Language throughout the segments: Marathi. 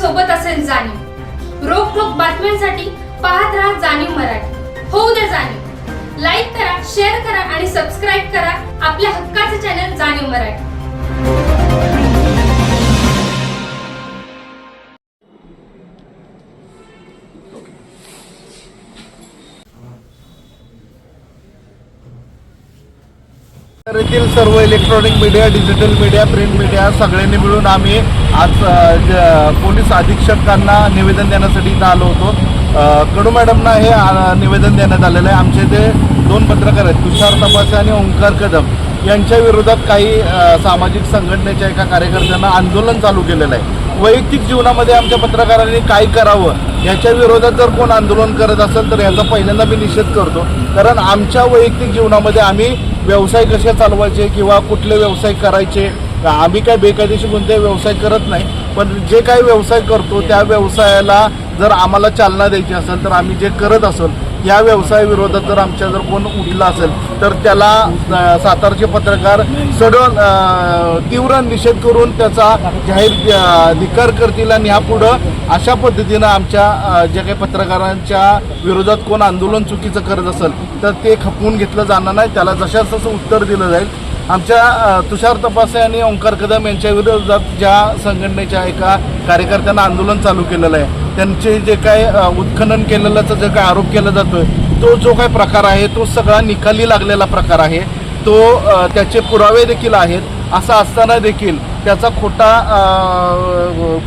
सोबत असेल जाणीव। रोखोक बातम्यांसाठी पाहत राहा जाणीव मराठी। होऊ द्या जाणीव। लाईक करा, शेअर करा आणि सबस्क्राईब करा आपल्या हक्काचे चॅनल जाणीव मराठी। येथील सर्व electronic media, digital media, print media सगळ्यांनी मिळून आम्ही आज पोलीस अधीक्षकांना निवेदन देण्यासाठी इथं आलो होतो। कडू मॅडमना हे निवेदन देण्यात आलेलं आहे। आमचे ते दोन पत्रकार आहेत, तुषार तपासे आणि ओंकार कदम यांच्या विरोधात काही सामाजिक संघटनेच्या एका कार्यकर्त्यांना आंदोलन चालू केलेलं आहे। वैयक्तिक जीवनामध्ये आमच्या पत्रकारांनी काय करावं याच्या विरोधात जर कोण आंदोलन करत असेल तर याचा पहिल्यांदा मी निषेध करतो। कारण आमच्या वैयक्तिक जीवनामध्ये आम्ही व्यवसाय कसे चालवायचे किंवा कुठले व्यवसाय करायचे, आम्ही काय बेकायदेशीर कोणते व्यवसाय करत नाही, पण जे काही व्यवसाय करतो त्या व्यवसायाला जर आम्हाला चालना द्यायची असेल तर आम्ही जे करत असेल या व्यवसायाविरोधात जर आमच्या जर कोण उठला असेल तर त्याला सातारचे पत्रकार सडन तीव्र निषेध करून त्याचा जाहीर धिक्कार करतील आणि यापुढं अशा पद्धतीनं आमच्या ज्या काही पत्रकारांच्या विरोधात कोण आंदोलन चुकीचं करत असेल तर ते खपवून घेतलं जाणार नाही, त्याला जशाच तसं उत्तर दिलं जाईल। आमच्या तुषार तपासे आणि ओंकार कदम यांच्या विरोधात ज्या संघटनेच्या एका कार्यकर्त्यांना आंदोलन चालू केलेलं आहे, त्यांचे जे काय उत्खनन केलेल्याचा जे काय आरोप केला जातोय तो जो काही प्रकार आहे तो सगळा निकाली लागलेला प्रकार आहे। तो त्याचे पुरावे देखील आहेत। असं असताना देखील त्याचा खोटा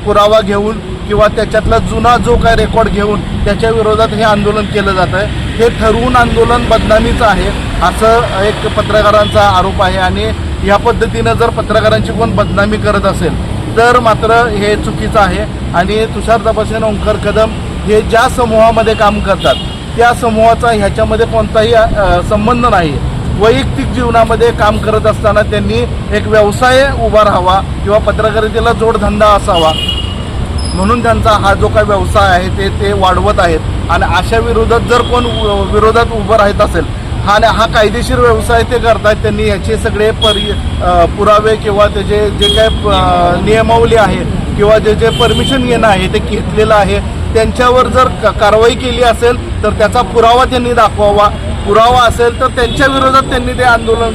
पुरावा घेऊन किंवा त्याच्यातला जुना जो काय रेकॉर्ड घेऊन त्याच्या विरोधात हे आंदोलन केलं जात आहे। हे ठरवून आंदोलन बदनामीचं आहे असं एक पत्रकारांचा आरोप आहे आणि या पद्धतीनं जर पत्रकारांची कोण बदनामी करत असेल तर मात्र हे चुकीचं आहे। आणि तुषार तपासे आणि ओंकार कदम हे ज्या समूहामध्ये काम करतात त्या समूहाचा ह्याच्यामध्ये कोणताही संबंध नाही। वैयक्तिक जीवनामध्ये काम करत असताना त्यांनी एक व्यवसाय उभा राहावा किंवा पत्रकारितेला जोडधंदा असावा म्हणून त्यांचा हा जो काही व्यवसाय आहे ते वाढवत आहेत। आणि अशा विरोधात जर कोण विरोधात उभं राहत असेल हा कायदेशीर व्यवसाय ते करतायत, त्यांनी याचे सगळे पुरावे किंवा त्याचे जे काय नियमावली आहे किंवा जे परमिशन घेणं आहे ते घेतलेलं आहे। त्यांच्यावर जर कारवाई केली असेल तर त्याचा पुरावा त्यांनी दाखवावा, पुरावा असेल तर त्यांच्या विरोधात त्यांनी ते आंदोलन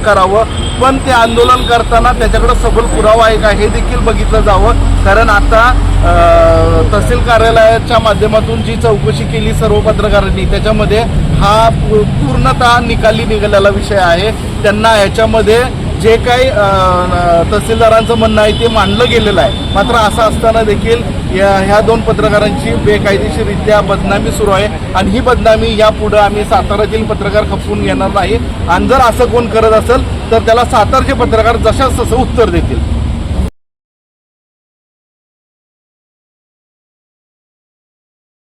करावं। पण ते आंदोलन करताना त्याच्याकडे सबल पुरावा आहे का हे देखील बघितलं जावं। कारण आता तहसील कार्यालयाच्या माध्यमातून जी चौकशी केली सर्व पत्रकारांनी त्याच्यामध्ये हा पूर्णतः निकाली निघालेला विषय आहे। त्यांना याच्यामध्ये जे काही तहसीलदारांचं म्हणणं आहे ते मांडलं गेलेलं आहे। मात्र असं असताना देखील ह्या दोन पत्रकारांची बेकायदेशीररित्या बदनामी सुरू आहे आणि ही बदनामी यापुढं आम्ही साताऱ्यातील पत्रकार खपवून घेणार नाही। आणि जर असं कोण करत असेल तर त्याला सातारचे पत्रकार जशाच तसं उत्तर देतील।